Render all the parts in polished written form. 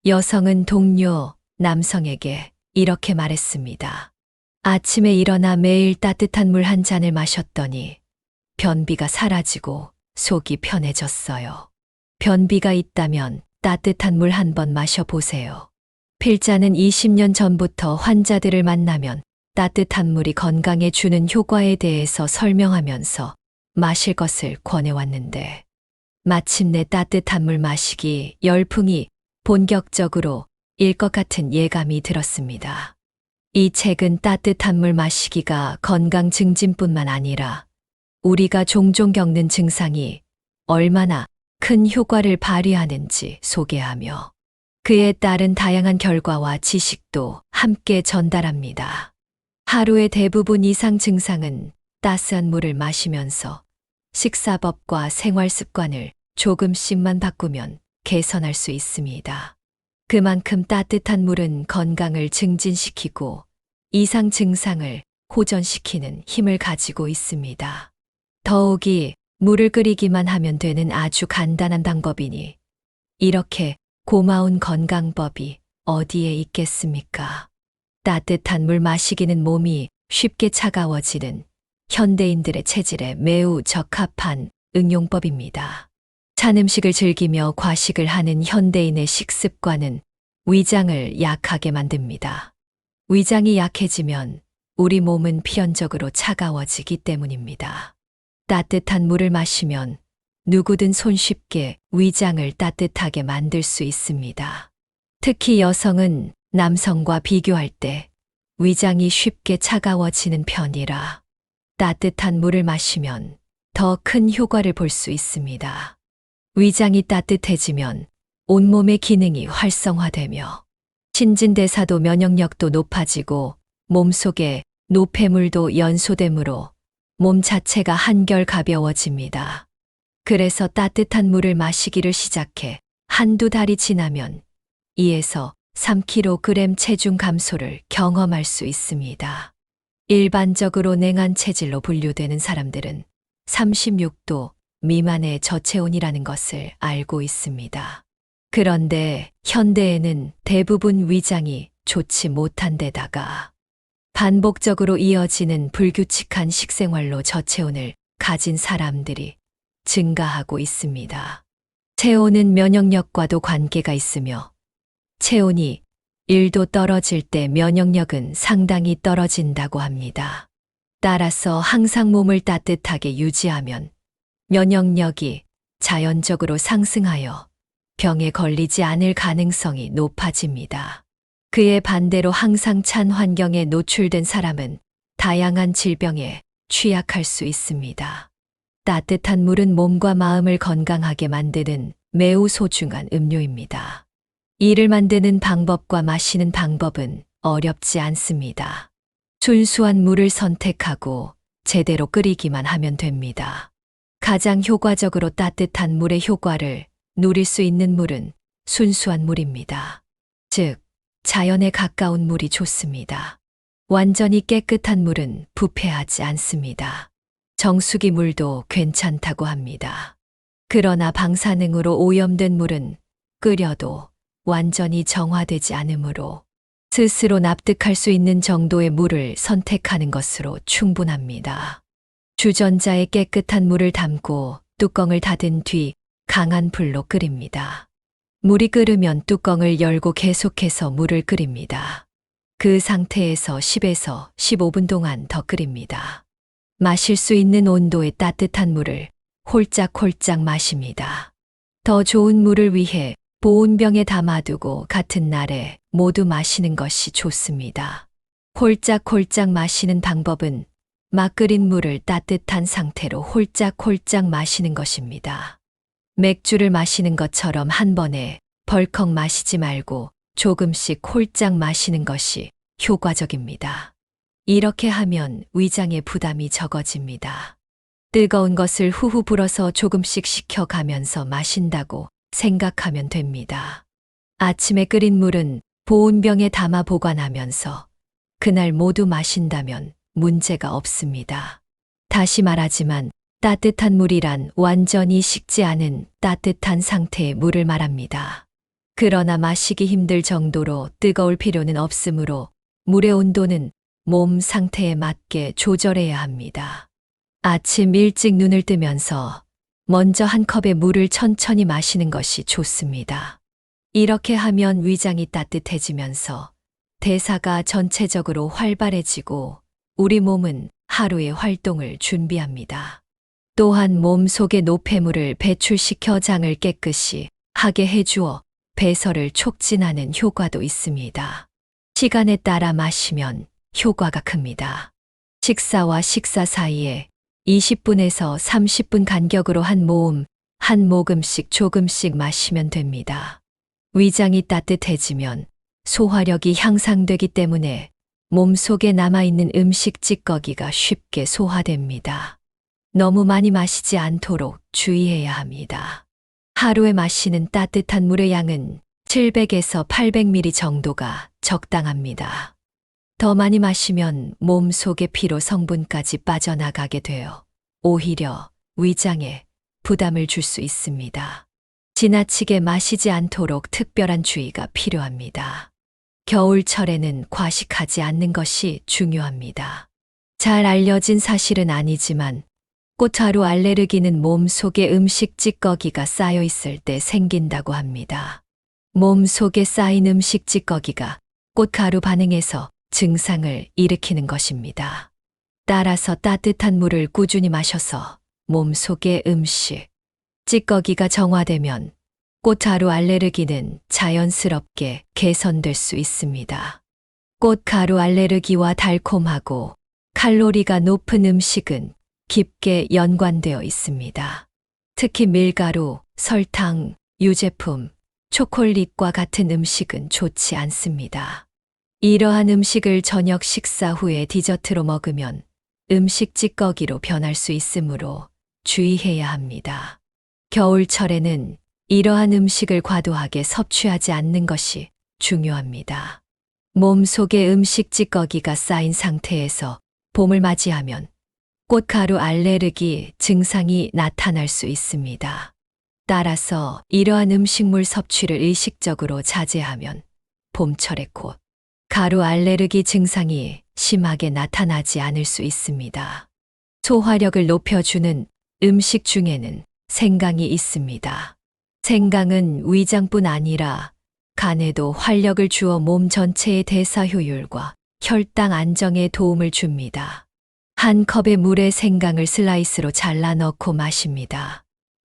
여성은 동료 남성에게 이렇게 말했습니다. 아침에 일어나 매일 따뜻한 물 한 잔을 마셨더니 변비가 사라지고 속이 편해졌어요. 변비가 있다면 따뜻한 물 한 번 마셔보세요. 필자는 20년 전부터 환자들을 만나면 따뜻한 물이 건강에 주는 효과에 대해서 설명하면서 마실 것을 권해왔는데 마침내 따뜻한 물 마시기 열풍이 본격적으로 일 것 같은 예감이 들었습니다. 이 책은 따뜻한 물 마시기가 건강 증진뿐만 아니라 우리가 종종 겪는 증상이 얼마나 큰 효과를 발휘하는지 소개하며 그에 따른 다양한 결과와 지식도 함께 전달합니다. 하루의 대부분 이상 증상은 따스한 물을 마시면서 식사법과 생활 습관을 조금씩만 바꾸면 개선할 수 있습니다. 그만큼 따뜻한 물은 건강을 증진시키고 이상 증상을 호전시키는 힘을 가지고 있습니다. 더욱이 물을 끓이기만 하면 되는 아주 간단한 방법이니 이렇게 고마운 건강법이 어디에 있겠습니까? 따뜻한 물 마시기는 몸이 쉽게 차가워지는 현대인들의 체질에 매우 적합한 응용법입니다. 찬 음식을 즐기며 과식을 하는 현대인의 식습관은 위장을 약하게 만듭니다. 위장이 약해지면 우리 몸은 필연적으로 차가워지기 때문입니다. 따뜻한 물을 마시면 누구든 손쉽게 위장을 따뜻하게 만들 수 있습니다. 특히 여성은 남성과 비교할 때 위장이 쉽게 차가워지는 편이라 따뜻한 물을 마시면 더 큰 효과를 볼 수 있습니다. 위장이 따뜻해지면 온몸의 기능이 활성화되며 신진대사도 면역력도 높아지고 몸속에 노폐물도 연소되므로 몸 자체가 한결 가벼워집니다. 그래서 따뜻한 물을 마시기를 시작해 한두 달이 지나면 2에서 3kg 체중 감소를 경험할 수 있습니다. 일반적으로 냉한 체질로 분류되는 사람들은 36도 미만의 저체온이라는 것을 알고 있습니다. 그런데 현대에는 대부분 위장이 좋지 못한 데다가 반복적으로 이어지는 불규칙한 식생활로 저체온을 가진 사람들이 증가하고 있습니다. 체온은 면역력과도 관계가 있으며 체온이 1도 떨어질 때 면역력은 상당히 떨어진다고 합니다. 따라서 항상 몸을 따뜻하게 유지하면 면역력이 자연적으로 상승하여 병에 걸리지 않을 가능성이 높아집니다. 그에 반대로 항상 찬 환경에 노출된 사람은 다양한 질병에 취약할 수 있습니다. 따뜻한 물은 몸과 마음을 건강하게 만드는 매우 소중한 음료입니다. 이를 만드는 방법과 마시는 방법은 어렵지 않습니다. 순수한 물을 선택하고 제대로 끓이기만 하면 됩니다. 가장 효과적으로 따뜻한 물의 효과를 누릴 수 있는 물은 순수한 물입니다. 즉, 자연에 가까운 물이 좋습니다. 완전히 깨끗한 물은 부패하지 않습니다. 정수기 물도 괜찮다고 합니다. 그러나 방사능으로 오염된 물은 끓여도 완전히 정화되지 않으므로 스스로 납득할 수 있는 정도의 물을 선택하는 것으로 충분합니다. 주전자에 깨끗한 물을 담고 뚜껑을 닫은 뒤 강한 불로 끓입니다. 물이 끓으면 뚜껑을 열고 계속해서 물을 끓입니다. 그 상태에서 10에서 15분 동안 더 끓입니다. 마실 수 있는 온도의 따뜻한 물을 홀짝홀짝 마십니다. 더 좋은 물을 위해 보온병에 담아두고 같은 날에 모두 마시는 것이 좋습니다. 홀짝홀짝 마시는 방법은 막 끓인 물을 따뜻한 상태로 홀짝홀짝 마시는 것입니다. 맥주를 마시는 것처럼 한 번에 벌컥 마시지 말고 조금씩 홀짝 마시는 것이 효과적입니다. 이렇게 하면 위장의 부담이 적어집니다. 뜨거운 것을 후후 불어서 조금씩 식혀가면서 마신다고 생각하면 됩니다. 아침에 끓인 물은 보온병에 담아 보관하면서 그날 모두 마신다면 문제가 없습니다. 다시 말하지만 따뜻한 물이란 완전히 식지 않은 따뜻한 상태의 물을 말합니다. 그러나 마시기 힘들 정도로 뜨거울 필요는 없으므로 물의 온도는 몸 상태에 맞게 조절해야 합니다. 아침 일찍 눈을 뜨면서 먼저 한 컵의 물을 천천히 마시는 것이 좋습니다. 이렇게 하면 위장이 따뜻해지면서 대사가 전체적으로 활발해지고 우리 몸은 하루의 활동을 준비합니다. 또한 몸 속의 노폐물을 배출시켜 장을 깨끗이 하게 해주어 배설을 촉진하는 효과도 있습니다. 시간에 따라 마시면 효과가 큽니다. 식사와 식사 사이에 20분에서 30분 간격으로 한 모금씩 조금씩 마시면 됩니다. 위장이 따뜻해지면 소화력이 향상되기 때문에 몸속에 남아있는 음식 찌꺼기가 쉽게 소화됩니다. 너무 많이 마시지 않도록 주의해야 합니다. 하루에 마시는 따뜻한 물의 양은 700에서 800ml 정도가 적당합니다. 더 많이 마시면 몸 속의 피로 성분까지 빠져나가게 되어 오히려 위장에 부담을 줄 수 있습니다. 지나치게 마시지 않도록 특별한 주의가 필요합니다. 겨울철에는 과식하지 않는 것이 중요합니다. 잘 알려진 사실은 아니지만 꽃가루 알레르기는 몸 속에 음식 찌꺼기가 쌓여 있을 때 생긴다고 합니다. 몸 속에 쌓인 음식 찌꺼기가 꽃가루 반응에서 증상을 일으키는 것입니다. 따라서 따뜻한 물을 꾸준히 마셔서 몸 속의 음식 찌꺼기가 정화되면 꽃가루 알레르기는 자연스럽게 개선될 수 있습니다. 꽃가루 알레르기와 달콤하고 칼로리가 높은 음식은 깊게 연관되어 있습니다. 특히 밀가루, 설탕, 유제품, 초콜릿과 같은 음식은 좋지 않습니다. 이러한 음식을 저녁 식사 후에 디저트로 먹으면 음식 찌꺼기로 변할 수 있으므로 주의해야 합니다. 겨울철에는 이러한 음식을 과도하게 섭취하지 않는 것이 중요합니다. 몸 속에 음식 찌꺼기가 쌓인 상태에서 봄을 맞이하면 꽃가루 알레르기 증상이 나타날 수 있습니다. 따라서 이러한 음식물 섭취를 의식적으로 자제하면 봄철에 가루 알레르기 증상이 심하게 나타나지 않을 수 있습니다. 소화력을 높여주는 음식 중에는 생강이 있습니다. 생강은 위장뿐 아니라 간에도 활력을 주어 몸 전체의 대사 효율과 혈당 안정에 도움을 줍니다. 한 컵의 물에 생강을 슬라이스로 잘라 넣고 마십니다.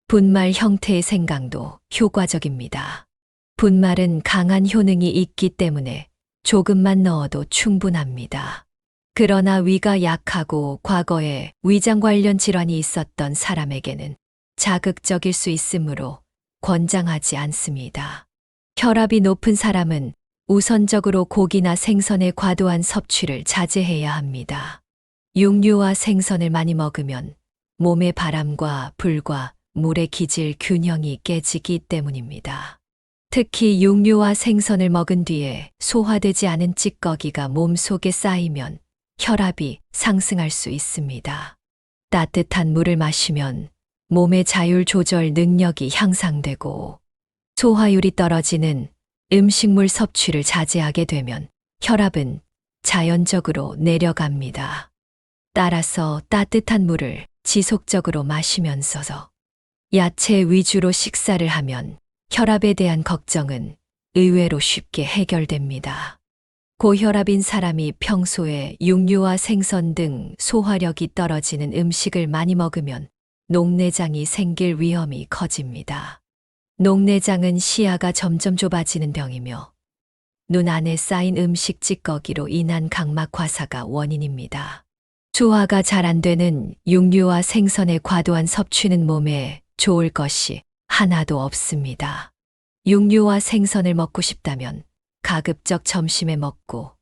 분말 형태의 생강도 효과적입니다. 분말은 강한 효능이 있기 때문에 조금만 넣어도 충분합니다. 그러나 위가 약하고 과거에 위장 관련 질환이 있었던 사람에게는 자극적일 수 있으므로 권장하지 않습니다. 혈압이 높은 사람은 우선적으로 고기나 생선의 과도한 섭취를 자제해야 합니다. 육류와 생선을 많이 먹으면 몸의 바람과 불과 물의 기질 균형이 깨지기 때문입니다. 특히 육류와 생선을 먹은 뒤에 소화되지 않은 찌꺼기가 몸 속에 쌓이면 혈압이 상승할 수 있습니다. 따뜻한 물을 마시면 몸의 자율 조절 능력이 향상되고 소화율이 떨어지는 음식물 섭취를 자제하게 되면 혈압은 자연적으로 내려갑니다. 따라서 따뜻한 물을 지속적으로 마시면서 야채 위주로 식사를 하면 혈압에 대한 걱정은 의외로 쉽게 해결됩니다. 고혈압인 사람이 평소에 육류와 생선 등 소화력이 떨어지는 음식을 많이 먹으면 녹내장이 생길 위험이 커집니다. 녹내장은 시야가 점점 좁아지는 병이며 눈 안에 쌓인 음식 찌꺼기로 인한 각막 화사가 원인입니다. 소화가 잘 안 되는 육류와 생선의 과도한 섭취는 몸에 좋을 것이 하나도 없습니다. 육류와 생선을 먹고 싶다면 가급적 점심에 먹고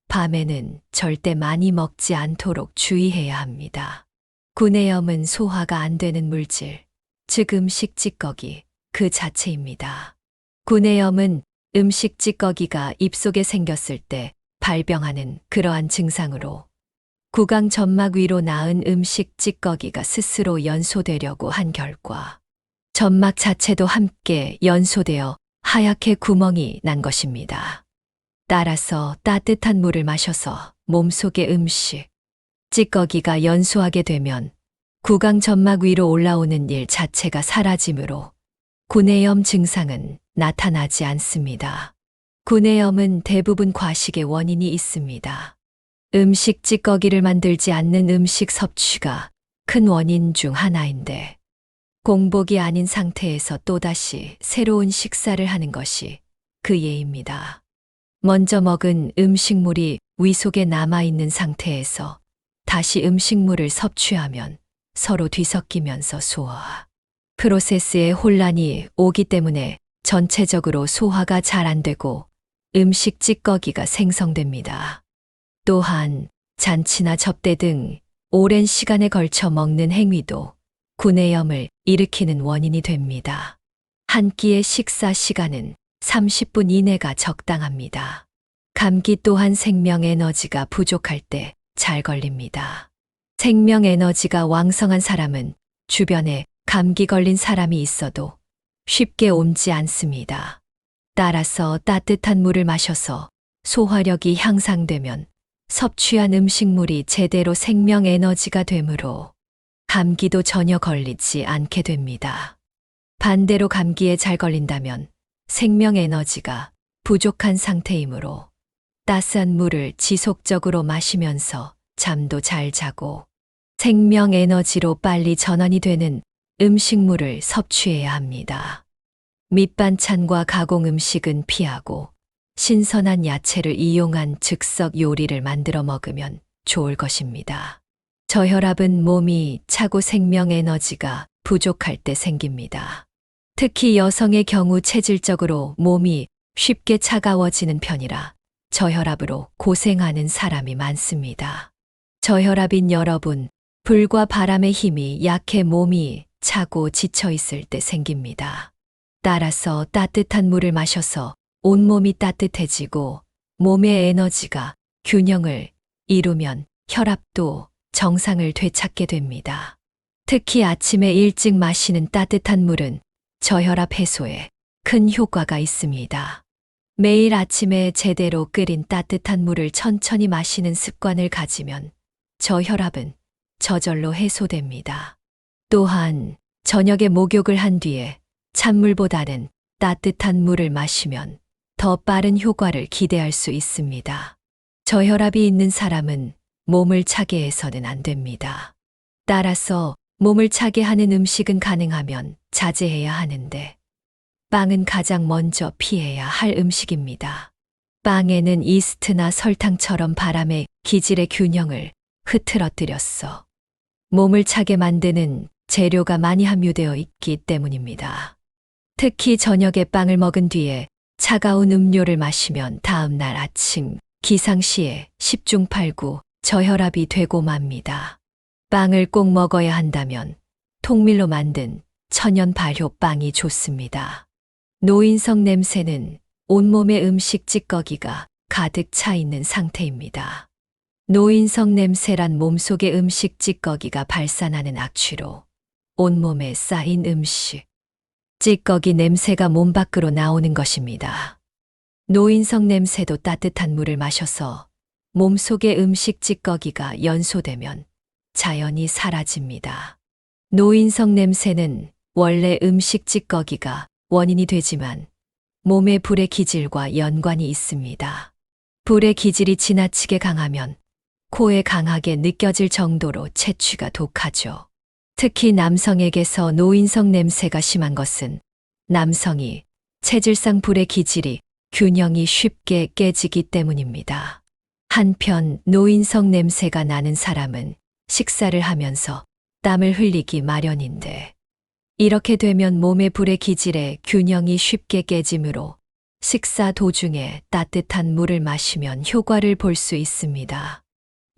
밤에는 절대 많이 먹지 않도록 주의해야 합니다. 구내염은 소화가 안 되는 물질, 즉 음식 찌꺼기 그 자체입니다. 구내염은 음식 찌꺼기가 입속에 생겼을 때 발병하는 그러한 증상으로 구강 점막 위로 나은 음식 찌꺼기가 스스로 연소되려고 한 결과 점막 자체도 함께 연소되어 하얗게 구멍이 난 것입니다. 따라서 따뜻한 물을 마셔서 몸속의 음식, 찌꺼기가 연소하게 되면 구강 점막 위로 올라오는 일 자체가 사라지므로 구내염 증상은 나타나지 않습니다. 구내염은 대부분 과식의 원인이 있습니다. 음식 찌꺼기를 만들지 않는 음식 섭취가 큰 원인 중 하나인데, 공복이 아닌 상태에서 또다시 새로운 식사를 하는 것이 그 예입니다. 먼저 먹은 음식물이 위 속에 남아있는 상태에서 다시 음식물을 섭취하면 서로 뒤섞이면서 소화 프로세스에 혼란이 오기 때문에 전체적으로 소화가 잘 안 되고 음식 찌꺼기가 생성됩니다. 또한 잔치나 접대 등 오랜 시간에 걸쳐 먹는 행위도 구내염을 일으키는 원인이 됩니다. 한 끼의 식사 시간은 30분 이내가 적당합니다. 감기 또한 생명 에너지가 부족할 때 잘 걸립니다. 생명 에너지가 왕성한 사람은 주변에 감기 걸린 사람이 있어도 쉽게 옮지 않습니다. 따라서 따뜻한 물을 마셔서 소화력이 향상되면 섭취한 음식물이 제대로 생명 에너지가 되므로 감기도 전혀 걸리지 않게 됩니다. 반대로 감기에 잘 걸린다면 생명 에너지가 부족한 상태이므로 따스한 물을 지속적으로 마시면서 잠도 잘 자고 생명 에너지로 빨리 전환이 되는 음식물을 섭취해야 합니다. 밑반찬과 가공 음식은 피하고 신선한 야채를 이용한 즉석 요리를 만들어 먹으면 좋을 것입니다. 저혈압은 몸이 차고 생명 에너지가 부족할 때 생깁니다. 특히 여성의 경우 체질적으로 몸이 쉽게 차가워지는 편이라 저혈압으로 고생하는 사람이 많습니다. 저혈압인 여러분, 불과 바람의 힘이 약해 몸이 차고 지쳐 있을 때 생깁니다. 따라서 따뜻한 물을 마셔서 온몸이 따뜻해지고 몸의 에너지가 균형을 이루면 혈압도 정상을 되찾게 됩니다. 특히 아침에 일찍 마시는 따뜻한 물은 저혈압 해소에 큰 효과가 있습니다. 매일 아침에 제대로 끓인 따뜻한 물을 천천히 마시는 습관을 가지면 저혈압은 저절로 해소됩니다. 또한 저녁에 목욕을 한 뒤에 찬물보다는 따뜻한 물을 마시면 더 빠른 효과를 기대할 수 있습니다. 저혈압이 있는 사람은 몸을 차게 해서는 안 됩니다. 따라서 몸을 차게 하는 음식은 가능하면 자제해야 하는데, 빵은 가장 먼저 피해야 할 음식입니다. 빵에는 이스트나 설탕처럼 바람의 기질의 균형을 흐트러뜨렸어 몸을 차게 만드는 재료가 많이 함유되어 있기 때문입니다. 특히 저녁에 빵을 먹은 뒤에 차가운 음료를 마시면 다음 날 아침 기상시에 10중 8구 저혈압이 되고 맙니다. 빵을 꼭 먹어야 한다면 통밀로 만든 천연 발효 빵이 좋습니다. 노인성 냄새는 온몸에 음식 찌꺼기가 가득 차 있는 상태입니다. 노인성 냄새란 몸속의 음식 찌꺼기가 발산하는 악취로 온몸에 쌓인 음식, 찌꺼기 냄새가 몸 밖으로 나오는 것입니다. 노인성 냄새도 따뜻한 물을 마셔서 몸속의 음식 찌꺼기가 연소되면 자연히 사라집니다. 노인성 냄새는 원래 음식 찌꺼기가 원인이 되지만 몸의 불의 기질과 연관이 있습니다. 불의 기질이 지나치게 강하면 코에 강하게 느껴질 정도로 채취가 독하죠. 특히 남성에게서 노인성 냄새가 심한 것은 남성이 체질상 불의 기질이 균형이 쉽게 깨지기 때문입니다. 한편 노인성 냄새가 나는 사람은 식사를 하면서 땀을 흘리기 마련인데, 이렇게 되면 몸의 불의 기질의 균형이 쉽게 깨지므로 식사 도중에 따뜻한 물을 마시면 효과를 볼 수 있습니다.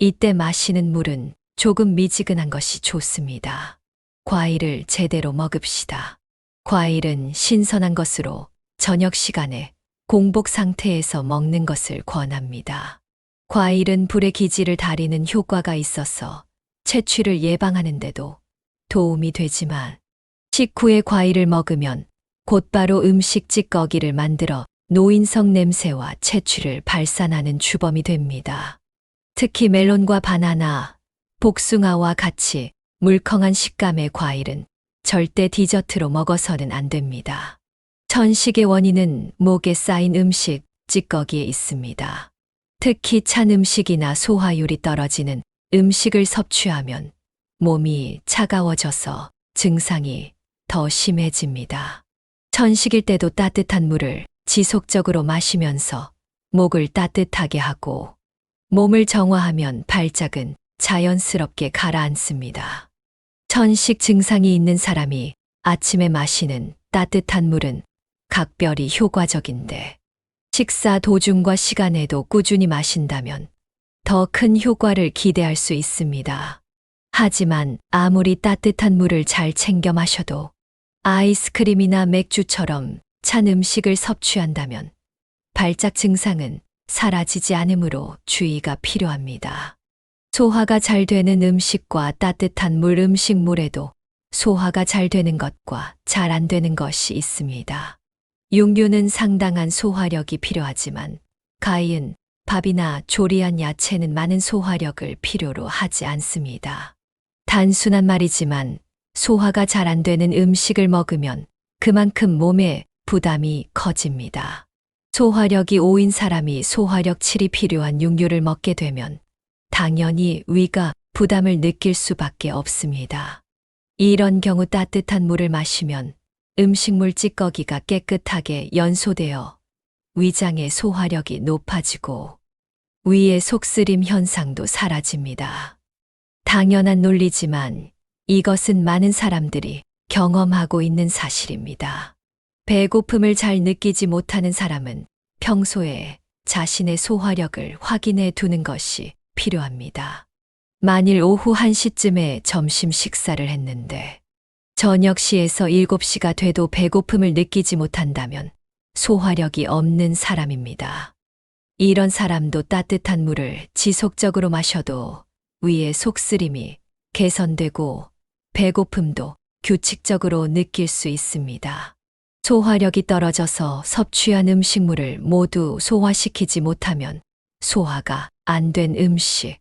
이때 마시는 물은 조금 미지근한 것이 좋습니다. 과일을 제대로 먹읍시다. 과일은 신선한 것으로 저녁 시간에 공복 상태에서 먹는 것을 권합니다. 과일은 불의 기질을 다리는 효과가 있어서 채취를 예방하는 데도 도움이 되지만 식후에 과일을 먹으면 곧바로 음식 찌꺼기를 만들어 노인성 냄새와 채취를 발산하는 주범이 됩니다. 특히 멜론과 바나나, 복숭아와 같이 물컹한 식감의 과일은 절대 디저트로 먹어서는 안 됩니다. 천식의 원인은 목에 쌓인 음식 찌꺼기에 있습니다. 특히 찬 음식이나 소화율이 떨어지는 음식을 섭취하면 몸이 차가워져서 증상이 더 심해집니다. 천식일 때도 따뜻한 물을 지속적으로 마시면서 목을 따뜻하게 하고 몸을 정화하면 발작은 자연스럽게 가라앉습니다. 천식 증상이 있는 사람이 아침에 마시는 따뜻한 물은 각별히 효과적인데 식사 도중과 시간에도 꾸준히 마신다면 더 큰 효과를 기대할 수 있습니다. 하지만 아무리 따뜻한 물을 잘 챙겨 마셔도 아이스크림이나 맥주처럼 찬 음식을 섭취한다면 발작 증상은 사라지지 않으므로 주의가 필요합니다. 소화가 잘 되는 음식과 따뜻한 물 음식물에도 소화가 잘 되는 것과 잘 안 되는 것이 있습니다. 육류는 상당한 소화력이 필요하지만 가이은 밥이나 조리한 야채는 많은 소화력을 필요로 하지 않습니다. 단순한 말이지만 소화가 잘 안 되는 음식을 먹으면 그만큼 몸에 부담이 커집니다. 소화력이 5인 사람이 소화력 7이 필요한 육류를 먹게 되면 당연히 위가 부담을 느낄 수밖에 없습니다. 이런 경우 따뜻한 물을 마시면 음식물 찌꺼기가 깨끗하게 연소되어 위장의 소화력이 높아지고 위의 속쓰림 현상도 사라집니다. 당연한 논리지만 이것은 많은 사람들이 경험하고 있는 사실입니다. 배고픔을 잘 느끼지 못하는 사람은 평소에 자신의 소화력을 확인해 두는 것이 필요합니다. 만일 오후 1시쯤에 점심 식사를 했는데 저녁 시에서 7시가 돼도 배고픔을 느끼지 못한다면 소화력이 없는 사람입니다. 이런 사람도 따뜻한 물을 지속적으로 마셔도 위의 속쓰림이 개선되고 배고픔도 규칙적으로 느낄 수 있습니다. 소화력이 떨어져서 섭취한 음식물을 모두 소화시키지 못하면 소화가 안 된 음식,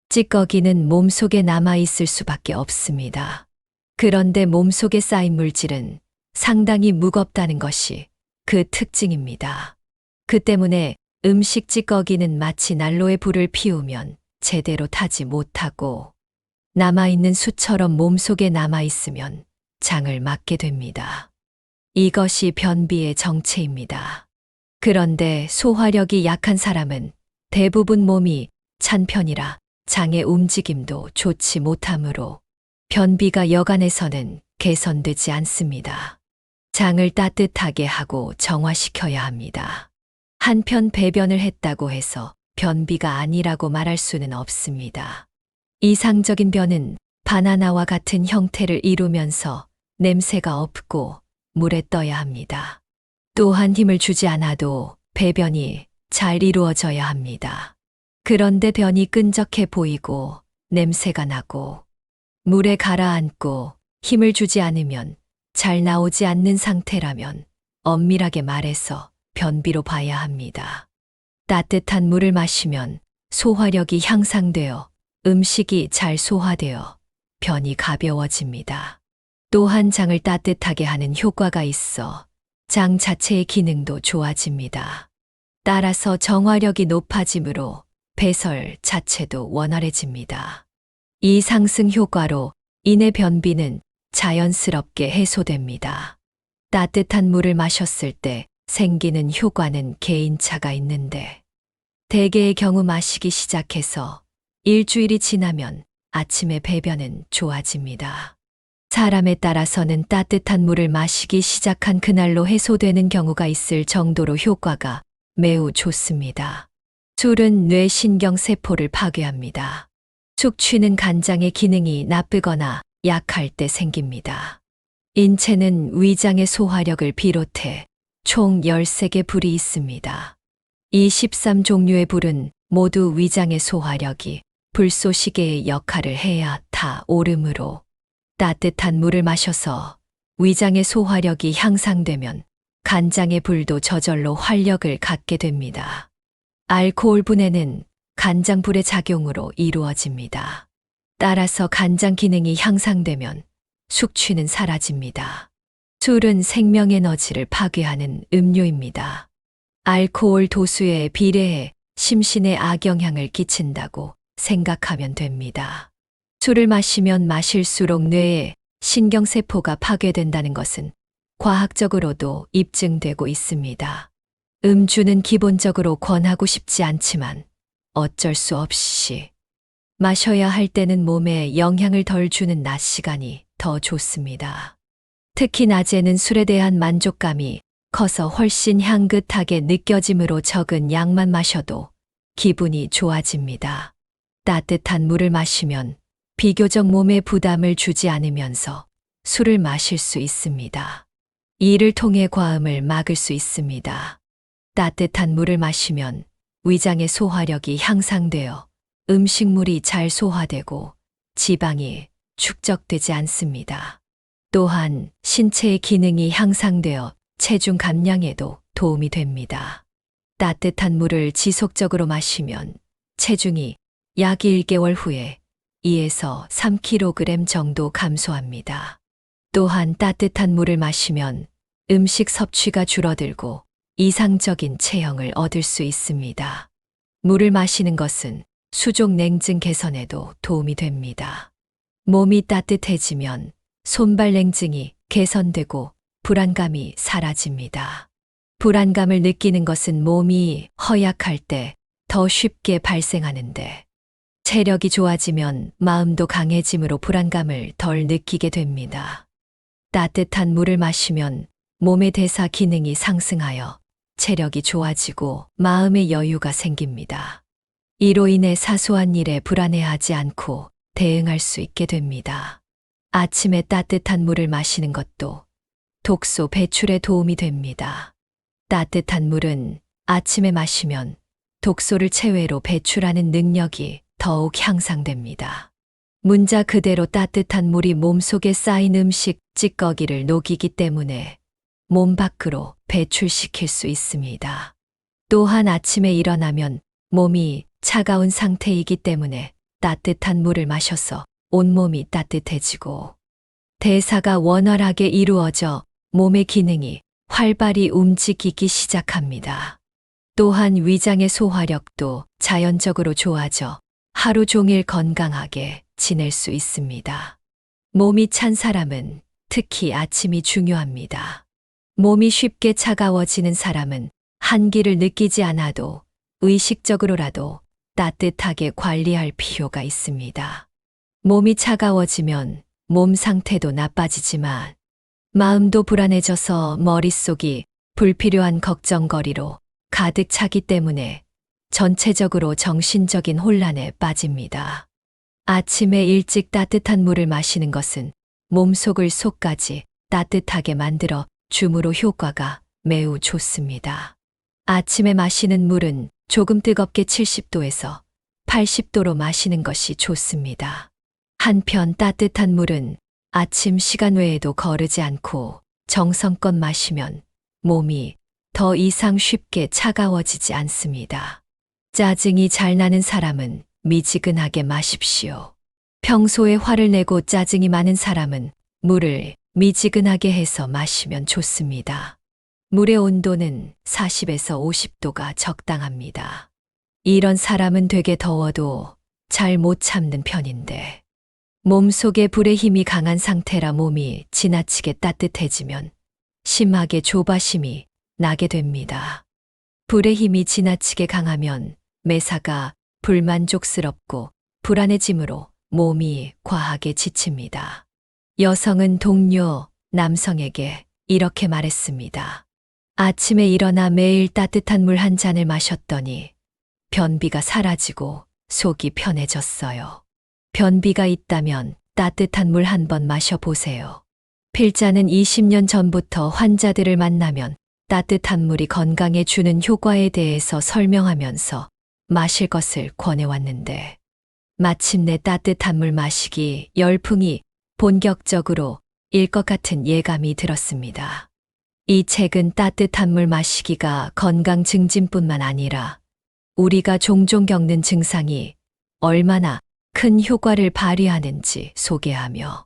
찌꺼기는 몸속에 남아있을 수밖에 없습니다. 그런데 몸속에 쌓인 물질은 상당히 무겁다는 것이 그 특징입니다. 그 때문에 음식 찌꺼기는 마치 난로에 불을 피우면 제대로 타지 못하고 남아있는 수처럼 몸속에 남아있으면 장을 맞게 됩니다. 이것이 변비의 정체입니다. 그런데 소화력이 약한 사람은 대부분 몸이 찬 편이라 장의 움직임도 좋지 못하므로 변비가 여간에서는 개선되지 않습니다. 장을 따뜻하게 하고 정화시켜야 합니다. 한편 배변을 했다고 해서 변비가 아니라고 말할 수는 없습니다. 이상적인 변은 바나나와 같은 형태를 이루면서 냄새가 없고 물에 떠야 합니다. 또한 힘을 주지 않아도 배변이 잘 이루어져야 합니다. 그런데 변이 끈적해 보이고 냄새가 나고 물에 가라앉고 힘을 주지 않으면 잘 나오지 않는 상태라면 엄밀하게 말해서 변비로 봐야 합니다. 따뜻한 물을 마시면 소화력이 향상되어 음식이 잘 소화되어 변이 가벼워집니다. 또한 장을 따뜻하게 하는 효과가 있어 장 자체의 기능도 좋아집니다. 따라서 정화력이 높아지므로 배설 자체도 원활해집니다. 이 상승 효과로 인해 변비는 자연스럽게 해소됩니다. 따뜻한 물을 마셨을 때 생기는 효과는 개인차가 있는데 대개의 경우 마시기 시작해서 일주일이 지나면 아침에 배변은 좋아집니다. 사람에 따라서는 따뜻한 물을 마시기 시작한 그날로 해소되는 경우가 있을 정도로 효과가 매우 좋습니다. 술은 뇌신경세포를 파괴합니다. 숙취는 간장의 기능이 나쁘거나 약할 때 생깁니다. 인체는 위장의 소화력을 비롯해 총 13개 불이 있습니다. 이 13종류의 불은 모두 위장의 소화력이 불쏘시개의 역할을 해야 다 오르므로 따뜻한 물을 마셔서 위장의 소화력이 향상되면 간장의 불도 저절로 활력을 갖게 됩니다. 알코올 분해는 간장불의 작용으로 이루어집니다. 따라서 간장 기능이 향상되면 숙취는 사라집니다. 술은 생명 에너지를 파괴하는 음료입니다. 알코올 도수에 비례해 심신에 악영향을 끼친다고 생각하면 됩니다. 술을 마시면 마실수록 뇌의 신경세포가 파괴된다는 것은 과학적으로도 입증되고 있습니다. 음주는 기본적으로 권하고 싶지 않지만 어쩔 수 없이 마셔야 할 때는 몸에 영향을 덜 주는 낮 시간이 더 좋습니다. 특히 낮에는 술에 대한 만족감이 커서 훨씬 향긋하게 느껴지므로 적은 양만 마셔도 기분이 좋아집니다. 따뜻한 물을 마시면 비교적 몸에 부담을 주지 않으면서 술을 마실 수 있습니다. 이를 통해 과음을 막을 수 있습니다. 따뜻한 물을 마시면 위장의 소화력이 향상되어 음식물이 잘 소화되고 지방이 축적되지 않습니다. 또한 신체의 기능이 향상되어 체중 감량에도 도움이 됩니다. 따뜻한 물을 지속적으로 마시면 체중이 약 1개월 후에 2에서 3kg 정도 감소합니다. 또한 따뜻한 물을 마시면 음식 섭취가 줄어들고 이상적인 체형을 얻을 수 있습니다. 물을 마시는 것은 수족 냉증 개선에도 도움이 됩니다. 몸이 따뜻해지면 손발 냉증이 개선되고 불안감이 사라집니다. 불안감을 느끼는 것은 몸이 허약할 때 더 쉽게 발생하는데 체력이 좋아지면 마음도 강해지므로 불안감을 덜 느끼게 됩니다. 따뜻한 물을 마시면 몸의 대사 기능이 상승하여 체력이 좋아지고 마음의 여유가 생깁니다. 이로 인해 사소한 일에 불안해하지 않고 대응할 수 있게 됩니다. 아침에 따뜻한 물을 마시는 것도 독소 배출에 도움이 됩니다. 따뜻한 물은 아침에 마시면 독소를 체외로 배출하는 능력이 더욱 향상됩니다. 문자 그대로 따뜻한 물이 몸속에 쌓인 음식 찌꺼기를 녹이기 때문에 몸 밖으로 배출시킬 수 있습니다. 또한 아침에 일어나면 몸이 차가운 상태이기 때문에 따뜻한 물을 마셔서 온몸이 따뜻해지고 대사가 원활하게 이루어져 몸의 기능이 활발히 움직이기 시작합니다. 또한 위장의 소화력도 자연적으로 좋아져 하루 종일 건강하게 지낼 수 있습니다. 몸이 찬 사람은 특히 아침이 중요합니다. 몸이 쉽게 차가워지는 사람은 한기를 느끼지 않아도 의식적으로라도 따뜻하게 관리할 필요가 있습니다. 몸이 차가워지면 몸 상태도 나빠지지만 마음도 불안해져서 머릿속이 불필요한 걱정거리로 가득 차기 때문에 전체적으로 정신적인 혼란에 빠집니다. 아침에 일찍 따뜻한 물을 마시는 것은 몸속을 속까지 따뜻하게 만들어 줌으로 효과가 매우 좋습니다. 아침에 마시는 물은 조금 뜨겁게 70도에서 80도로 마시는 것이 좋습니다. 한편 따뜻한 물은 아침 시간 외에도 거르지 않고 정성껏 마시면 몸이 더 이상 쉽게 차가워지지 않습니다. 짜증이 잘 나는 사람은 미지근하게 마십시오. 평소에 화를 내고 짜증이 많은 사람은 물을 미지근하게 해서 마시면 좋습니다. 물의 온도는 40에서 50도가 적당합니다. 이런 사람은 되게 더워도 잘 못 참는 편인데 몸속에 불의 힘이 강한 상태라 몸이 지나치게 따뜻해지면 심하게 조바심이 나게 됩니다. 불의 힘이 지나치게 강하면 매사가 불만족스럽고 불안해지므로 몸이 과하게 지칩니다. 여성은 동료, 남성에게 이렇게 말했습니다. 아침에 일어나 매일 따뜻한 물 한 잔을 마셨더니 변비가 사라지고 속이 편해졌어요. 변비가 있다면 따뜻한 물 한 번 마셔보세요. 필자는 20년 전부터 환자들을 만나면 따뜻한 물이 건강에 주는 효과에 대해서 설명하면서 마실 것을 권해왔는데 마침내 따뜻한 물 마시기 열풍이 본격적으로 것 같은 예감이 들었습니다. 이 책은 따뜻한 물 마시기가 건강 증진뿐만 아니라 우리가 종종 겪는 증상이 얼마나 큰 효과를 발휘하는지 소개하며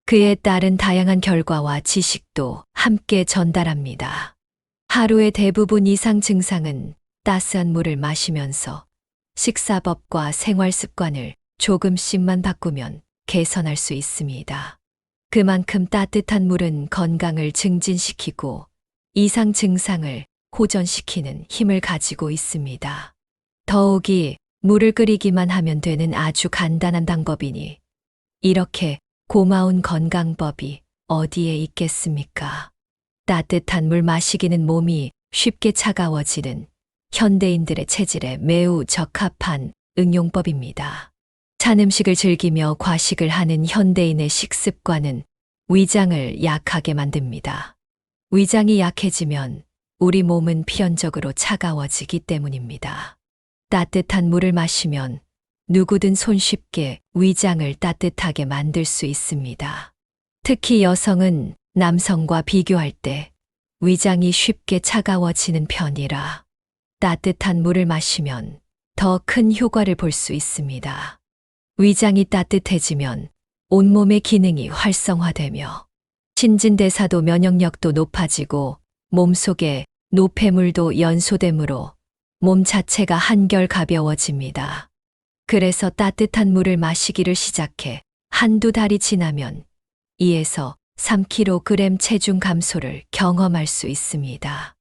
그에 따른 다양한 결과와 지식도 함께 전달합니다. 하루의 대부분 이상 증상은 따스한 물을 마시면서 식사법과 생활 습관을 조금씩만 바꾸면 개선할 수 있습니다. 그만큼 따뜻한 물은 건강을 증진시키고 이상 증상을 호전시키는 힘을 가지고 있습니다. 더욱이 물을 끓이기만 하면 되는 아주 간단한 방법이니 이렇게 고마운 건강법이 어디에 있겠습니까? 따뜻한 물 마시기는 몸이 쉽게 차가워지는 현대인들의 체질에 매우 적합한 응용법입니다. 찬 음식을 즐기며 과식을 하는 현대인의 식습관은 위장을 약하게 만듭니다. 위장이 약해지면 우리 몸은 필연적으로 차가워지기 때문입니다. 따뜻한 물을 마시면 누구든 손쉽게 위장을 따뜻하게 만들 수 있습니다. 특히 여성은 남성과 비교할 때 위장이 쉽게 차가워지는 편이라 따뜻한 물을 마시면 더 큰 효과를 볼 수 있습니다. 위장이 따뜻해지면 온몸의 기능이 활성화되며 신진대사도 면역력도 높아지고 몸속에 노폐물도 연소되므로 몸 자체가 한결 가벼워집니다. 그래서 따뜻한 물을 마시기를 시작해 한두 달이 지나면 2에서 3kg 체중 감소를 경험할 수 있습니다.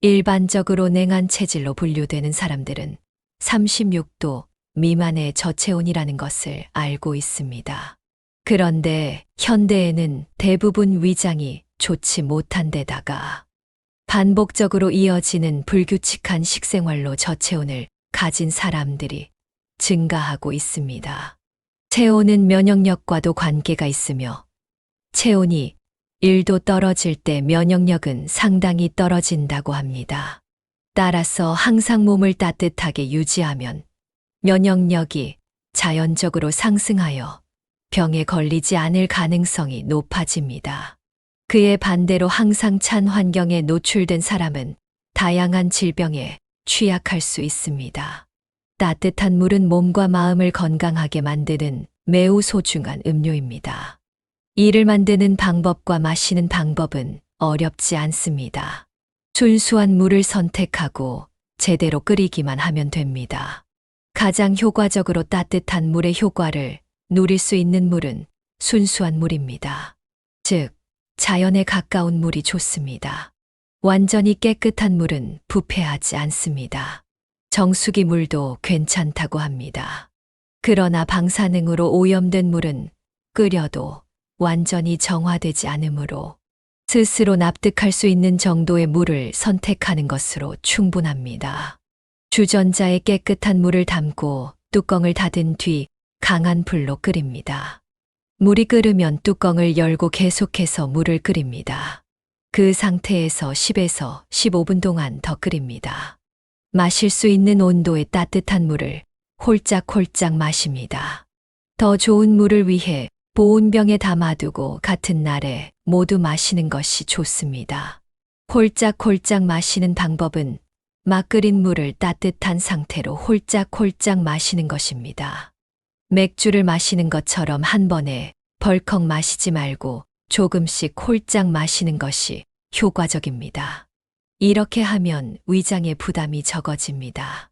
일반적으로 냉한 체질로 분류되는 사람들은 36도 미만의 저체온이라는 것을 알고 있습니다. 그런데 현대에는 대부분 위장이 좋지 못한 데다가 반복적으로 이어지는 불규칙한 식생활로 저체온을 가진 사람들이 증가하고 있습니다. 체온은 면역력과도 관계가 있으며 체온이 1도 떨어질 때 면역력은 상당히 떨어진다고 합니다. 따라서 항상 몸을 따뜻하게 유지하면 면역력이 자연적으로 상승하여 병에 걸리지 않을 가능성이 높아집니다. 그에 반대로 항상 찬 환경에 노출된 사람은 다양한 질병에 취약할 수 있습니다. 따뜻한 물은 몸과 마음을 건강하게 만드는 매우 소중한 음료입니다. 이를 만드는 방법과 마시는 방법은 어렵지 않습니다. 순수한 물을 선택하고 제대로 끓이기만 하면 됩니다. 가장 효과적으로 따뜻한 물의 효과를 누릴 수 있는 물은 순수한 물입니다. 즉, 자연에 가까운 물이 좋습니다. 완전히 깨끗한 물은 부패하지 않습니다. 정수기 물도 괜찮다고 합니다. 그러나 방사능으로 오염된 물은 끓여도 완전히 정화되지 않으므로 스스로 납득할 수 있는 정도의 물을 선택하는 것으로 충분합니다. 주전자에 깨끗한 물을 담고 뚜껑을 닫은 뒤 강한 불로 끓입니다. 물이 끓으면 뚜껑을 열고 계속해서 물을 끓입니다. 그 상태에서 10에서 15분 동안 더 끓입니다. 마실 수 있는 온도의 따뜻한 물을 홀짝홀짝 마십니다. 더 좋은 물을 위해 보온병에 담아두고 같은 날에 모두 마시는 것이 좋습니다. 홀짝홀짝 마시는 방법은 막 끓인 물을 따뜻한 상태로 홀짝홀짝 마시는 것입니다. 맥주를 마시는 것처럼 한 번에 벌컥 마시지 말고 조금씩 홀짝 마시는 것이 효과적입니다. 이렇게 하면 위장의 부담이 적어집니다.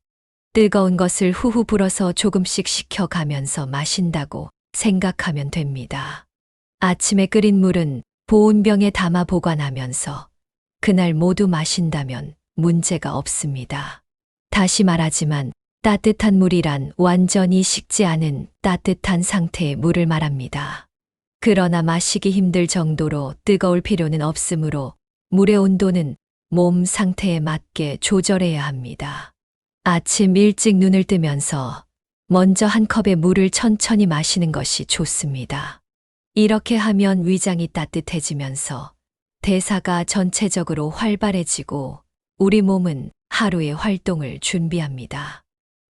뜨거운 것을 후후 불어서 조금씩 식혀가면서 마신다고 생각하면 됩니다. 아침에 끓인 물은 보온병에 담아 보관하면서 그날 모두 마신다면 문제가 없습니다. 다시 말하지만 따뜻한 물이란 완전히 식지 않은 따뜻한 상태의 물을 말합니다. 그러나 마시기 힘들 정도로 뜨거울 필요는 없으므로 물의 온도는 몸 상태에 맞게 조절해야 합니다. 아침 일찍 눈을 뜨면서 먼저 한 컵의 물을 천천히 마시는 것이 좋습니다. 이렇게 하면 위장이 따뜻해지면서 대사가 전체적으로 활발해지고 우리 몸은 하루의 활동을 준비합니다.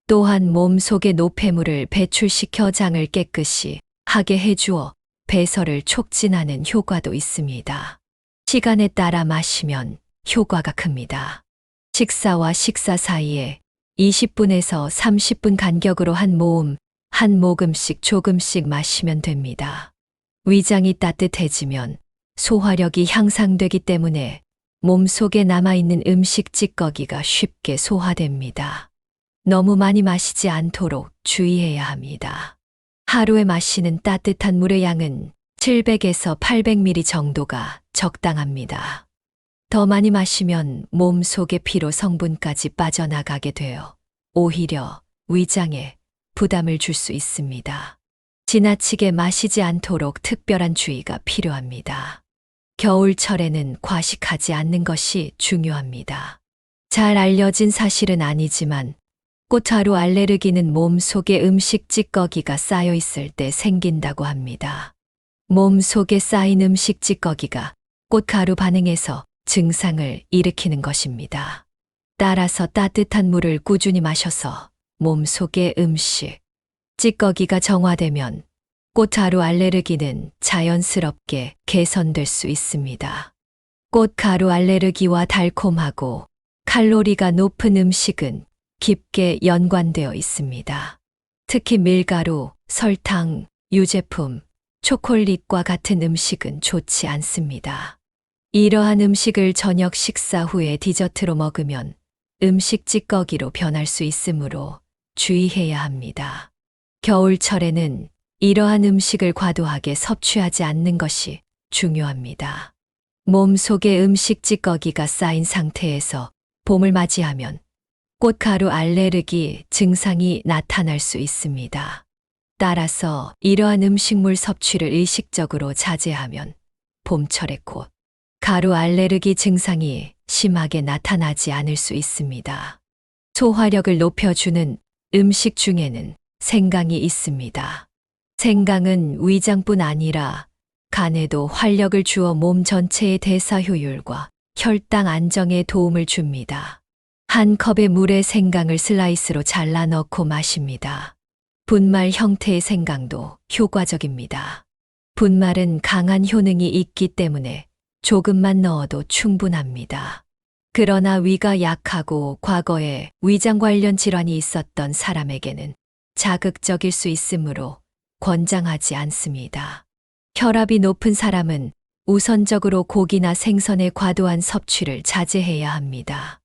또한 몸 속의 노폐물을 배출시켜 장을 깨끗이 하게 해주어 배설을 촉진하는 효과도 있습니다. 시간에 따라 마시면 효과가 큽니다. 식사와 식사 사이에 20분에서 30분 간격으로 한 모금씩 조금씩 마시면 됩니다. 위장이 따뜻해지면 소화력이 향상되기 때문에 몸속에 남아있는 음식 찌꺼기가 쉽게 소화됩니다. 너무 많이 마시지 않도록 주의해야 합니다. 하루에 마시는 따뜻한 물의 양은 700에서 800ml 정도가 적당합니다. 더 많이 마시면 몸 속의 피로 성분까지 빠져나가게 되어 오히려 위장에 부담을 줄 수 있습니다. 지나치게 마시지 않도록 특별한 주의가 필요합니다. 겨울철에는 과식하지 않는 것이 중요합니다. 잘 알려진 사실은 아니지만 꽃가루 알레르기는 몸 속에 음식 찌꺼기가 쌓여 있을 때 생긴다고 합니다. 몸 속에 쌓인 음식 찌꺼기가 꽃가루 반응에서 증상을 일으키는 것입니다. 따라서 따뜻한 물을 꾸준히 마셔서 몸 속의 음식 찌꺼기가 정화되면 꽃가루 알레르기는 자연스럽게 개선될 수 있습니다. 꽃가루 알레르기와 달콤하고 칼로리가 높은 음식은 깊게 연관되어 있습니다. 특히 밀가루, 설탕, 유제품, 초콜릿과 같은 음식은 좋지 않습니다. 이러한 음식을 저녁 식사 후에 디저트로 먹으면 음식 찌꺼기로 변할 수 있으므로 주의해야 합니다. 겨울철에는 이러한 음식을 과도하게 섭취하지 않는 것이 중요합니다. 몸 속에 음식 찌꺼기가 쌓인 상태에서 봄을 맞이하면 꽃가루 알레르기 증상이 나타날 수 있습니다. 따라서 이러한 음식물 섭취를 의식적으로 자제하면 봄철에 가루 알레르기 증상이 심하게 나타나지 않을 수 있습니다. 소화력을 높여주는 음식 중에는 생강이 있습니다. 생강은 위장뿐 아니라 간에도 활력을 주어 몸 전체의 대사 효율과 혈당 안정에 도움을 줍니다. 한 컵의 물에 생강을 슬라이스로 잘라 넣고 마십니다. 분말 형태의 생강도 효과적입니다. 분말은 강한 효능이 있기 때문에 조금만 넣어도 충분합니다. 그러나 위가 약하고 과거에 위장 관련 질환이 있었던 사람에게는 자극적일 수 있으므로 권장하지 않습니다. 혈압이 높은 사람은 우선적으로 고기나 생선의 과도한 섭취를 자제해야 합니다.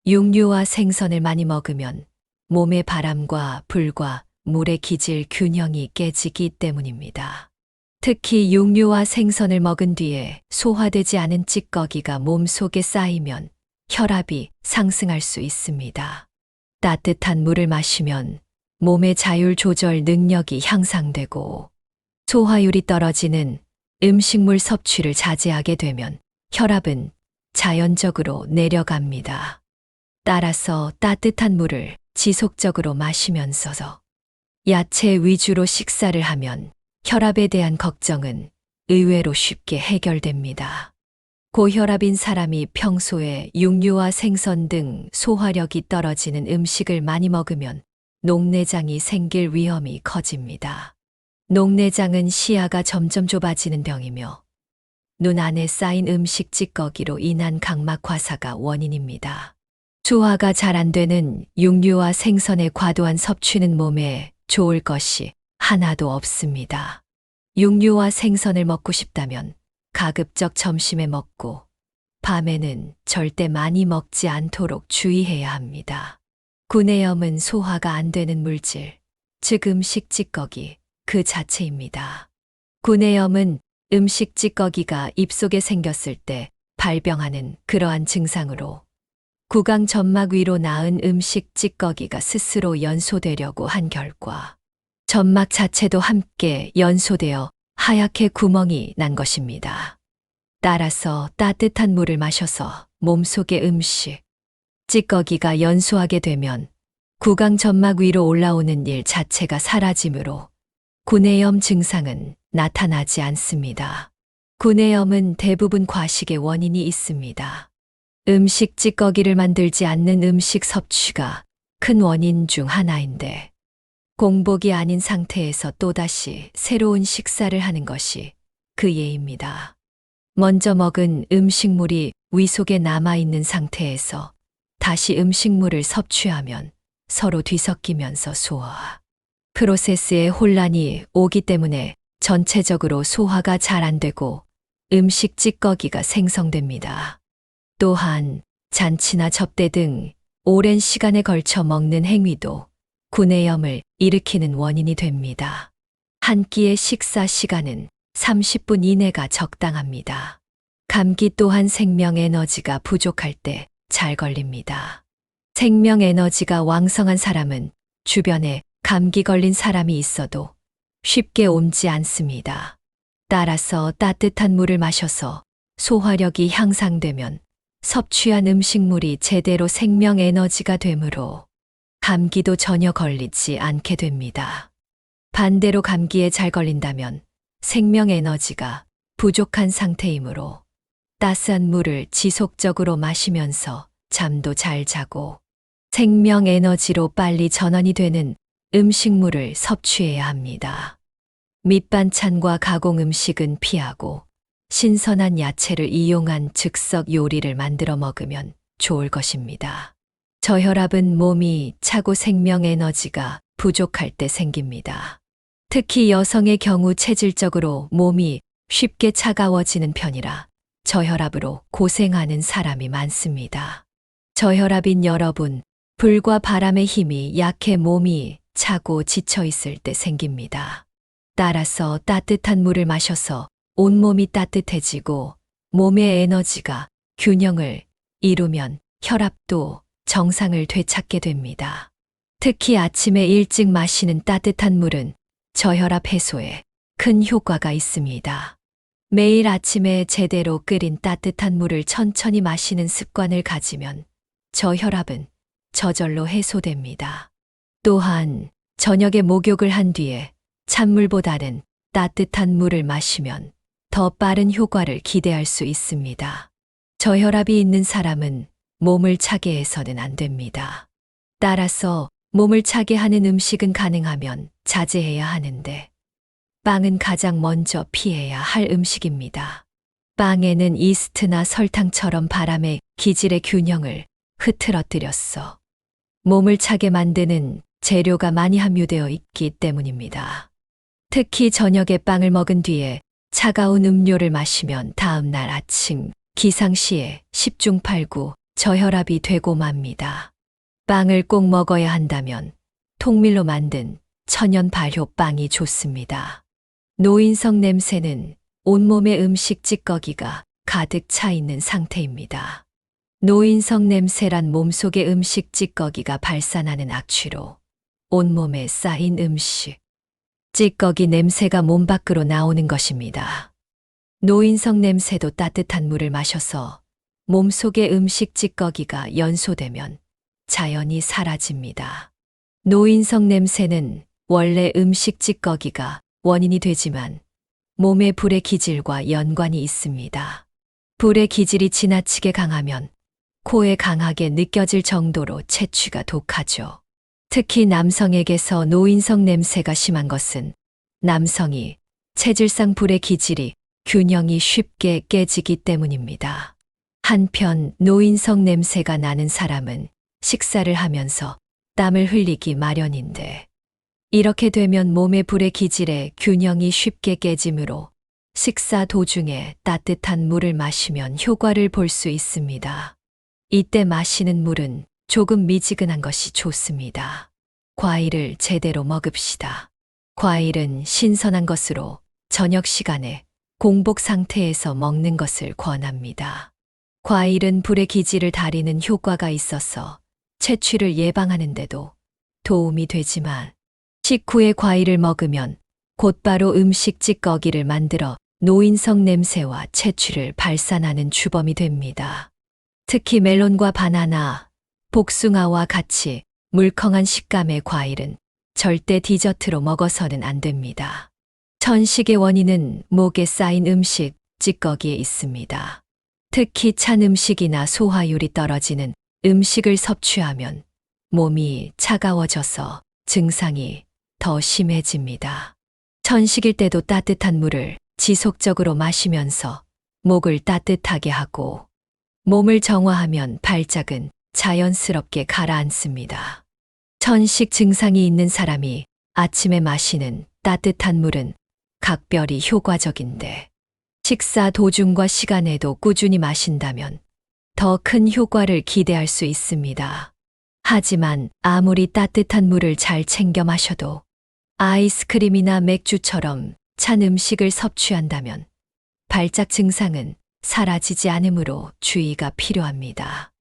육류와 생선을 많이 먹으면 몸의 바람과 불과 물의 기질 균형이 깨지기 때문입니다. 특히 육류와 생선을 먹은 뒤에 소화되지 않은 찌꺼기가 몸속에 쌓이면 혈압이 상승할 수 있습니다. 따뜻한 물을 마시면 몸의 자율 조절 능력이 향상되고 소화율이 떨어지는 음식물 섭취를 자제하게 되면 혈압은 자연적으로 내려갑니다. 따라서 따뜻한 물을 지속적으로 마시면서 야채 위주로 식사를 하면 혈압에 대한 걱정은 의외로 쉽게 해결됩니다. 고혈압인 사람이 평소에 육류와 생선 등 소화력이 떨어지는 음식을 많이 먹으면 녹내장이 생길 위험이 커집니다. 녹내장은 시야가 점점 좁아지는 병이며 눈 안에 쌓인 음식 찌꺼기로 인한 각막 화사가 원인입니다. 소화가 잘 안 되는 육류와 생선의 과도한 섭취는 몸에 좋을 것이 하나도 없습니다. 육류와 생선을 먹고 싶다면 가급적 점심에 먹고 밤에는 절대 많이 먹지 않도록 주의해야 합니다. 구내염은 소화가 안 되는 물질, 즉 음식 찌꺼기 그 자체입니다. 구내염은 음식 찌꺼기가 입속에 생겼을 때 발병하는 그러한 증상으로 구강 점막 위로 나은 음식 찌꺼기가 스스로 연소되려고 한 결과 점막 자체도 함께 연소되어 하얗게 구멍이 난 것입니다. 따라서 따뜻한 물을 마셔서 몸속의 음식 찌꺼기가 연소하게 되면 구강 점막 위로 올라오는 일 자체가 사라지므로 구내염 증상은 나타나지 않습니다. 구내염은 대부분 과식의 원인이 있습니다. 음식 찌꺼기를 만들지 않는 음식 섭취가 큰 원인 중 하나인데 공복이 아닌 상태에서 또다시 새로운 식사를 하는 것이 그 예입니다. 먼저 먹은 음식물이 위 속에 남아있는 상태에서 다시 음식물을 섭취하면 서로 뒤섞이면서 소화 프로세스에 혼란이 오기 때문에 전체적으로 소화가 잘 안 되고 음식 찌꺼기가 생성됩니다. 또한 잔치나 접대 등 오랜 시간에 걸쳐 먹는 행위도 구내염을 일으키는 원인이 됩니다. 한 끼의 식사 시간은 30분 이내가 적당합니다. 감기 또한 생명 에너지가 부족할 때 잘 걸립니다. 생명 에너지가 왕성한 사람은 주변에 감기 걸린 사람이 있어도 쉽게 옮지 않습니다. 따라서 따뜻한 물을 마셔서 소화력이 향상되면 섭취한 음식물이 제대로 생명 에너지가 되므로 감기도 전혀 걸리지 않게 됩니다. 반대로 감기에 잘 걸린다면 생명 에너지가 부족한 상태이므로 따스한 물을 지속적으로 마시면서 잠도 잘 자고 생명 에너지로 빨리 전환이 되는 음식물을 섭취해야 합니다. 밑반찬과 가공 음식은 피하고 신선한 야채를 이용한 즉석 요리를 만들어 먹으면 좋을 것입니다. 저혈압은 몸이 차고 생명 에너지가 부족할 때 생깁니다. 특히 여성의 경우 체질적으로 몸이 쉽게 차가워지는 편이라 저혈압으로 고생하는 사람이 많습니다. 저혈압인 여러분, 불과 바람의 힘이 약해 몸이 차고 지쳐 있을 때 생깁니다. 따라서 따뜻한 물을 마셔서 온몸이 따뜻해지고 몸의 에너지가 균형을 이루면 혈압도 정상을 되찾게 됩니다. 특히 아침에 일찍 마시는 따뜻한 물은 저혈압 해소에 큰 효과가 있습니다. 매일 아침에 제대로 끓인 따뜻한 물을 천천히 마시는 습관을 가지면 저혈압은 저절로 해소됩니다. 또한 저녁에 목욕을 한 뒤에 찬물보다는 따뜻한 물을 마시면 더 빠른 효과를 기대할 수 있습니다. 저혈압이 있는 사람은 몸을 차게 해서는 안 됩니다. 따라서 몸을 차게 하는 음식은 가능하면 자제해야 하는데 빵은 가장 먼저 피해야 할 음식입니다. 빵에는 이스트나 설탕처럼 바람의 기질의 균형을 흐트러뜨렸어 몸을 차게 만드는 재료가 많이 함유되어 있기 때문입니다. 특히 저녁에 빵을 먹은 뒤에 차가운 음료를 마시면 다음 날 아침 기상시에 10중 8구 저혈압이 되고 맙니다. 빵을 꼭 먹어야 한다면 통밀로 만든 천연 발효 빵이 좋습니다. 노인성 냄새는 온몸에 음식 찌꺼기가 가득 차 있는 상태입니다. 노인성 냄새란 몸속의 음식 찌꺼기가 발산하는 악취로 온몸에 쌓인 음식 찌꺼기 냄새가 몸 밖으로 나오는 것입니다. 노인성 냄새도 따뜻한 물을 마셔서 몸속의 음식 찌꺼기가 연소되면 자연히 사라집니다. 노인성 냄새는 원래 음식 찌꺼기가 원인이 되지만 몸의 불의 기질과 연관이 있습니다. 불의 기질이 지나치게 강하면 코에 강하게 느껴질 정도로 채취가 독하죠. 특히 남성에게서 노인성 냄새가 심한 것은 남성이 체질상 불의 기질이 균형이 쉽게 깨지기 때문입니다. 한편 노인성 냄새가 나는 사람은 식사를 하면서 땀을 흘리기 마련인데 이렇게 되면 몸의 불의 기질의 균형이 쉽게 깨지므로 식사 도중에 따뜻한 물을 마시면 효과를 볼 수 있습니다. 이때 마시는 물은 조금 미지근한 것이 좋습니다. 과일을 제대로 먹읍시다. 과일은 신선한 것으로 저녁 시간에 공복 상태에서 먹는 것을 권합니다. 과일은 불의 기질을 다리는 효과가 있어서 채취를 예방하는 데도 도움이 되지만 식후에 과일을 먹으면 곧바로 음식 찌꺼기를 만들어 노인성 냄새와 채취를 발산하는 주범이 됩니다. 특히 멜론과 바나나, 복숭아와 같이 물컹한 식감의 과일은 절대 디저트로 먹어서는 안 됩니다. 천식의 원인은 목에 쌓인 음식 찌꺼기에 있습니다. 특히 찬 음식이나 소화율이 떨어지는 음식을 섭취하면 몸이 차가워져서 증상이 더 심해집니다. 천식일 때도 따뜻한 물을 지속적으로 마시면서 목을 따뜻하게 하고 몸을 정화하면 발작은 자연스럽게 가라앉습니다. 천식 증상이 있는 사람이 아침에 마시는 따뜻한 물은 각별히 효과적인데 식사 도중과 시간에도 꾸준히 마신다면 더 큰 효과를 기대할 수 있습니다. 하지만 아무리 따뜻한 물을 잘 챙겨 마셔도 아이스크림이나 맥주처럼 찬 음식을 섭취한다면 발작 증상은 사라지지 않으므로 주의가 필요합니다.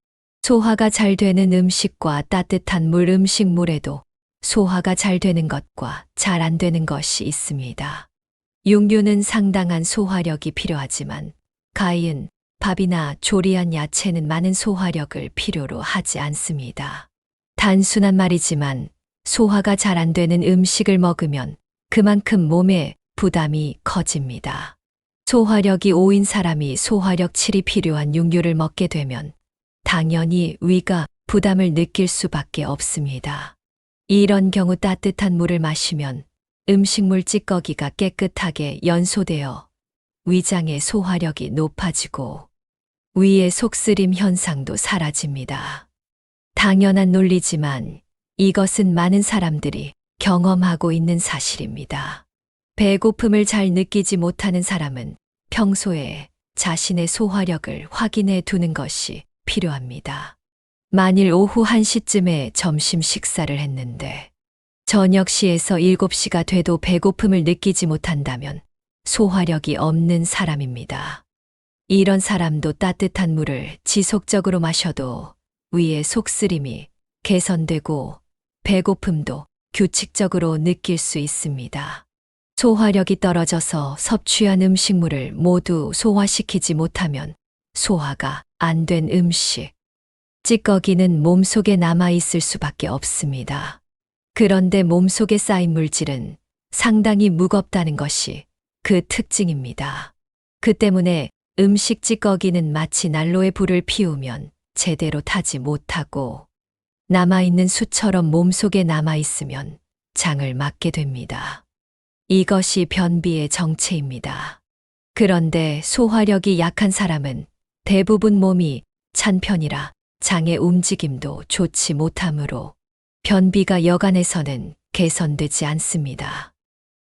소화가 잘 되는 음식과 따뜻한 물, 음식물에도 소화가 잘 되는 것과 잘 안 되는 것이 있습니다. 육류는 상당한 소화력이 필요하지만 가이은 밥이나 조리한 야채는 많은 소화력을 필요로 하지 않습니다. 단순한 말이지만 소화가 잘 안 되는 음식을 먹으면 그만큼 몸에 부담이 커집니다. 소화력이 5인 사람이 소화력 7이 필요한 육류를 먹게 되면 당연히 위가 부담을 느낄 수밖에 없습니다. 이런 경우 따뜻한 물을 마시면 음식물 찌꺼기가 깨끗하게 연소되어 위장의 소화력이 높아지고 위의 속쓰림 현상도 사라집니다. 당연한 논리지만 이것은 많은 사람들이 경험하고 있는 사실입니다. 배고픔을 잘 느끼지 못하는 사람은 평소에 자신의 소화력을 확인해 두는 것이 필요합니다. 만일 오후 1시쯤에 점심 식사를 했는데 저녁 시에서 7시가 돼도 배고픔을 느끼지 못한다면 소화력이 없는 사람입니다. 이런 사람도 따뜻한 물을 지속적으로 마셔도 위의 속쓰림이 개선되고 배고픔도 규칙적으로 느낄 수 있습니다. 소화력이 떨어져서 섭취한 음식물을 모두 소화시키지 못하면 소화가 안 된 음식, 찌꺼기는 몸속에 남아있을 수밖에 없습니다. 그런데 몸속에 쌓인 물질은 상당히 무겁다는 것이 그 특징입니다. 그 때문에 음식 찌꺼기는 마치 난로에 불을 피우면 제대로 타지 못하고 남아있는 수처럼 몸속에 남아있으면 장을 맞게 됩니다. 이것이 변비의 정체입니다. 그런데 소화력이 약한 사람은 대부분 몸이 찬 편이라 장의 움직임도 좋지 못하므로 변비가 여간에서는 개선되지 않습니다.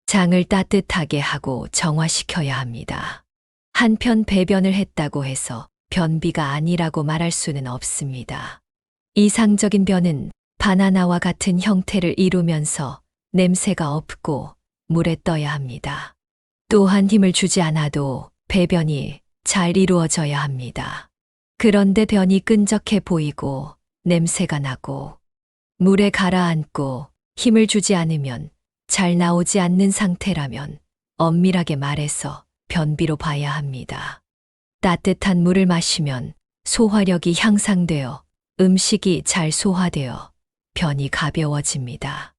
장을 따뜻하게 하고 정화시켜야 합니다. 한편 배변을 했다고 해서 변비가 아니라고 말할 수는 없습니다. 이상적인 변은 바나나와 같은 형태를 이루면서 냄새가 없고 물에 떠야 합니다. 또한 힘을 주지 않아도 배변이 잘 이루어져야 합니다. 그런데 변이 끈적해 보이고 냄새가 나고 물에 가라앉고 힘을 주지 않으면 잘 나오지 않는 상태라면 엄밀하게 말해서 변비로 봐야 합니다. 따뜻한 물을 마시면 소화력이 향상되어 음식이 잘 소화되어 변이 가벼워집니다.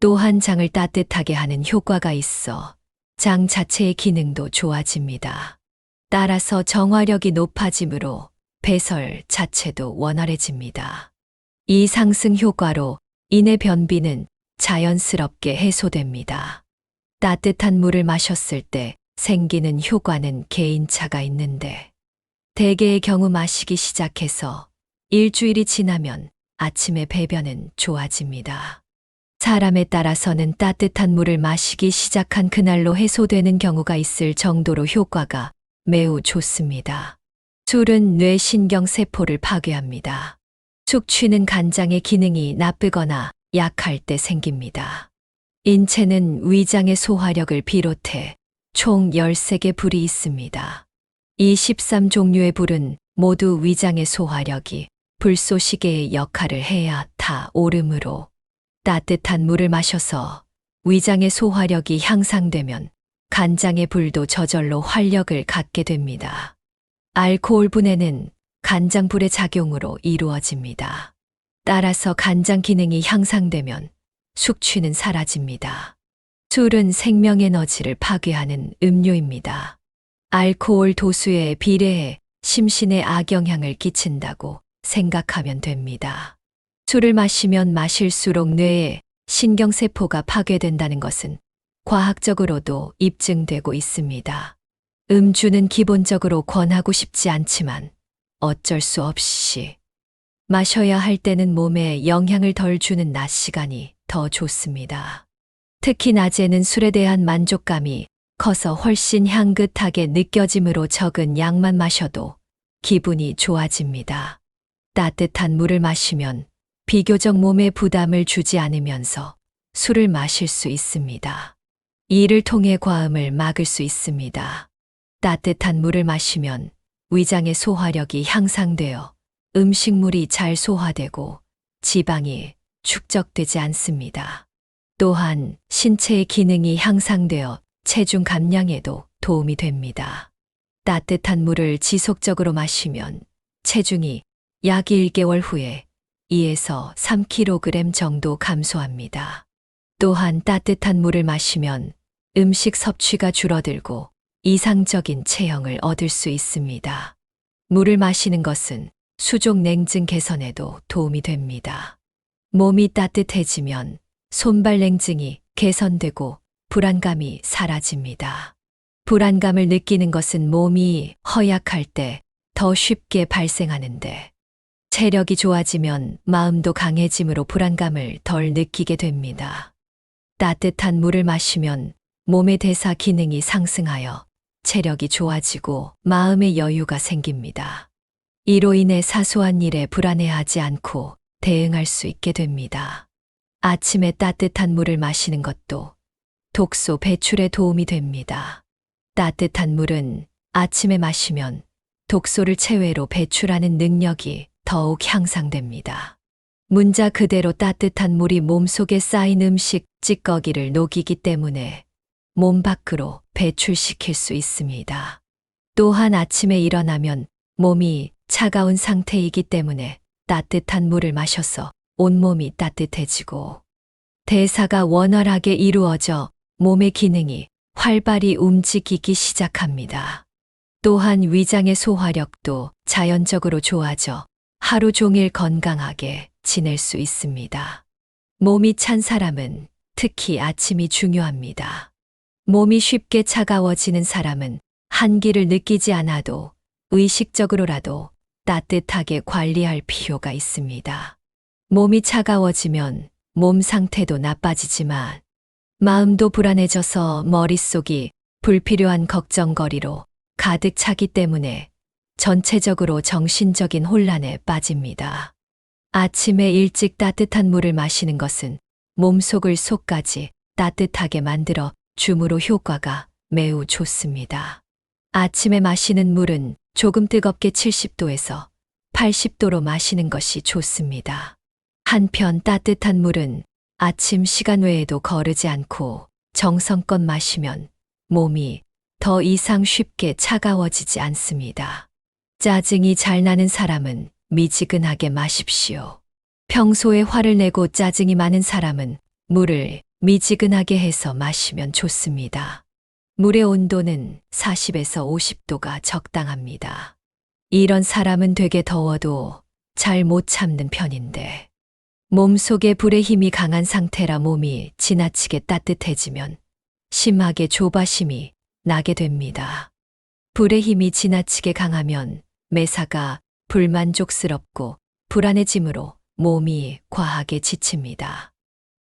또한 장을 따뜻하게 하는 효과가 있어 장 자체의 기능도 좋아집니다. 따라서 정화력이 높아지므로 배설 자체도 원활해집니다. 이 상승 효과로 인해 변비는 자연스럽게 해소됩니다. 따뜻한 물을 마셨을 때 생기는 효과는 개인차가 있는데 대개의 경우 마시기 시작해서 일주일이 지나면 아침에 배변은 좋아집니다. 사람에 따라서는 따뜻한 물을 마시기 시작한 그날로 해소되는 경우가 있을 정도로 효과가 매우 좋습니다. 술은 뇌 신경세포를 파괴합니다. 숙취는 간장의 기능이 나쁘거나 약할 때 생깁니다. 인체는 위장의 소화력을 비롯해 총 13개 불이 있습니다. 이 13종류의 불은 모두 위장의 소화력이 불쏘시개의 역할을 해야 다 오르므로 따뜻한 물을 마셔서 위장의 소화력이 향상되면 간장의 불도 저절로 활력을 갖게 됩니다. 알코올 분해는 간장불의 작용으로 이루어집니다. 따라서 간장 기능이 향상되면 숙취는 사라집니다. 술은 생명에너지를 파괴하는 음료입니다. 알코올 도수에 비례해 심신에 악영향을 끼친다고 생각하면 됩니다. 술을 마시면 마실수록 뇌의 신경세포가 파괴된다는 것은 과학적으로도 입증되고 있습니다. 음주는 기본적으로 권하고 싶지 않지만 어쩔 수 없이 마셔야 할 때는 몸에 영향을 덜 주는 낮 시간이 더 좋습니다. 특히 낮에는 술에 대한 만족감이 커서 훨씬 향긋하게 느껴지므로 적은 양만 마셔도 기분이 좋아집니다. 따뜻한 물을 마시면 비교적 몸에 부담을 주지 않으면서 술을 마실 수 있습니다. 이를 통해 과음을 막을 수 있습니다. 따뜻한 물을 마시면 위장의 소화력이 향상되어 음식물이 잘 소화되고 지방이 축적되지 않습니다. 또한 신체의 기능이 향상되어 체중 감량에도 도움이 됩니다. 따뜻한 물을 지속적으로 마시면 체중이 약 1개월 후에 2에서 3kg 정도 감소합니다. 또한 따뜻한 물을 마시면 음식 섭취가 줄어들고 이상적인 체형을 얻을 수 있습니다. 물을 마시는 것은 수족 냉증 개선에도 도움이 됩니다. 몸이 따뜻해지면 손발 냉증이 개선되고 불안감이 사라집니다. 불안감을 느끼는 것은 몸이 허약할 때 더 쉽게 발생하는데 체력이 좋아지면 마음도 강해지므로 불안감을 덜 느끼게 됩니다. 따뜻한 물을 마시면 몸의 대사 기능이 상승하여 체력이 좋아지고 마음의 여유가 생깁니다. 이로 인해 사소한 일에 불안해하지 않고 대응할 수 있게 됩니다. 아침에 따뜻한 물을 마시는 것도 독소 배출에 도움이 됩니다. 따뜻한 물은 아침에 마시면 독소를 체외로 배출하는 능력이 더욱 향상됩니다. 문자 그대로 따뜻한 물이 몸속에 쌓인 음식, 찌꺼기를 녹이기 때문에 몸 밖으로 배출시킬 수 있습니다. 또한 아침에 일어나면 몸이 차가운 상태이기 때문에 따뜻한 물을 마셔서 온몸이 따뜻해지고 대사가 원활하게 이루어져 몸의 기능이 활발히 움직이기 시작합니다. 또한 위장의 소화력도 자연적으로 좋아져 하루 종일 건강하게 지낼 수 있습니다. 몸이 찬 사람은 특히 아침이 중요합니다. 몸이 쉽게 차가워지는 사람은 한기를 느끼지 않아도 의식적으로라도 따뜻하게 관리할 필요가 있습니다. 몸이 차가워지면 몸 상태도 나빠지지만 마음도 불안해져서 머릿속이 불필요한 걱정거리로 가득 차기 때문에 전체적으로 정신적인 혼란에 빠집니다. 아침에 일찍 따뜻한 물을 마시는 것은 몸속을 속까지 따뜻하게 만들어 줌으로 효과가 매우 좋습니다. 아침에 마시는 물은 조금 뜨겁게 70도에서 80도로 마시는 것이 좋습니다. 한편 따뜻한 물은 아침 시간 외에도 거르지 않고 정성껏 마시면 몸이 더 이상 쉽게 차가워지지 않습니다. 짜증이 잘 나는 사람은 미지근하게 마십시오. 평소에 화를 내고 짜증이 많은 사람은 물을 미지근하게 해서 마시면 좋습니다. 물의 온도는 40에서 50도가 적당합니다. 이런 사람은 되게 더워도 잘 못 참는 편인데 몸속에 불의 힘이 강한 상태라 몸이 지나치게 따뜻해지면 심하게 조바심이 나게 됩니다. 불의 힘이 지나치게 강하면 매사가 불만족스럽고 불안해지므로 몸이 과하게 지칩니다.